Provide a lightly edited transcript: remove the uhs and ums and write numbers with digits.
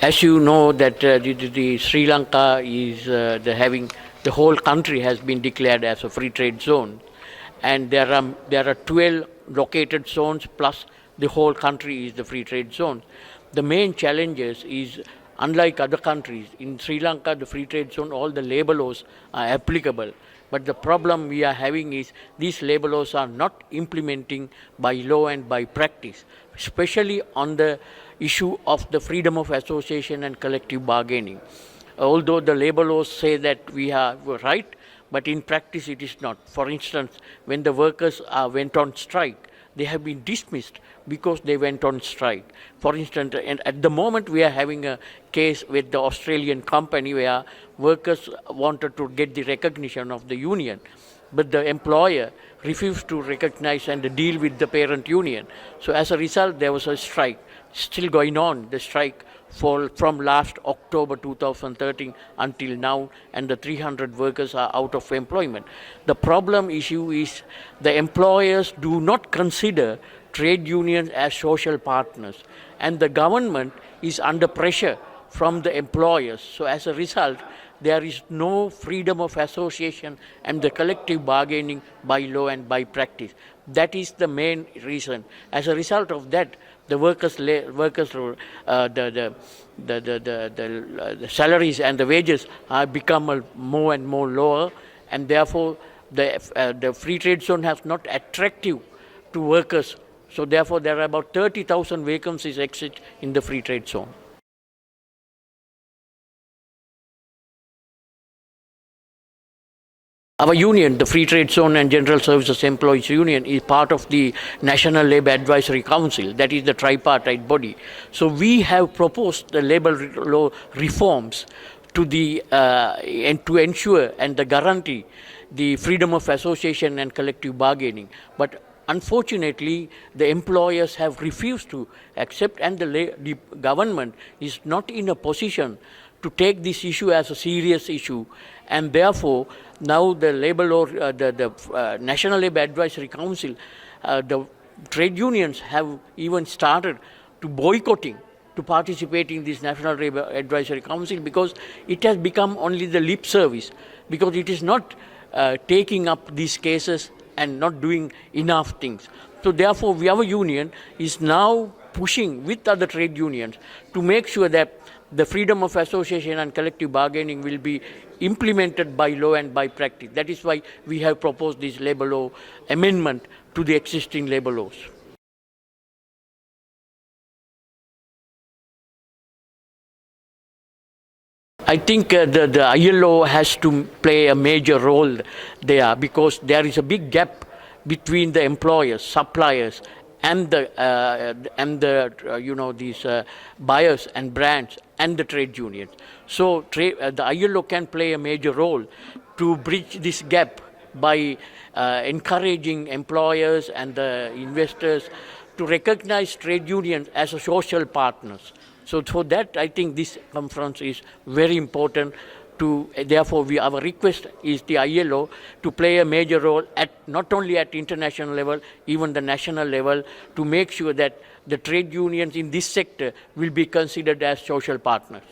As you know that the Sri Lanka is the whole country has been declared as a free trade zone, and there are 12 located zones plus the whole country is the free trade zone. The main challenges is, unlike other countries, in Sri Lanka the free trade zone all the labor laws are applicable. But the problem we are having is these labor laws are not implementing by law and by practice, especially on the issue of the freedom of association and collective bargaining. Although the labor laws say that we are right, but in practice it is not. For instance, when the workers went on strike, they have been dismissed because they went on strike. For instance, and at the moment we are having a case with the Australian company where workers wanted to get the recognition of the union, but the employer refused to recognize and deal with the parent union. So as a result, there was a strike still going on, the strike from last October 2013 until now, and the 300 workers are out of employment. The problem issue is the employers do not consider trade unions as social partners, and the government is under pressure from the employers. So as a result, there is no freedom of association and the collective bargaining by law and by practice. That is the main reason. As a result of that, the the salaries and the wages have become more and more lower, and therefore the free trade zone has not attractive to workers. So therefore there are about 30,000 vacancies exist in the free trade zone. Our union, the Free Trade Zone and General Services Employees Union, is part of the National Labour Advisory Council, that is the tripartite body. So we have proposed the labour law reforms to and to ensure and to guarantee the freedom of association and collective bargaining. But unfortunately, the employers have refused to accept, and the government is not in a position to take this issue as a serious issue, and therefore now the labor law, the National Labour Advisory Council, the trade unions have even started to boycotting to participate in this National Labour Advisory Council, because it has become only the lip service, because it is not taking up these cases and not doing enough things. So therefore our union is now pushing with other trade unions to make sure that the freedom of association and collective bargaining will be implemented by law and by practice. That is why we have proposed this labour law amendment to the existing labour laws. I think the ILO has to play a major role there, because there is a big gap between the employers, suppliers, and these buyers and brands and the trade unions. So the ILO can play a major role to bridge this gap by encouraging employers and the investors to recognize trade unions as a social partners. So for that, I think this conference is very important. Therefore, our request is the ILO to play a major role not only at international level, even the national level, to make sure that the trade unions in this sector will be considered as social partners.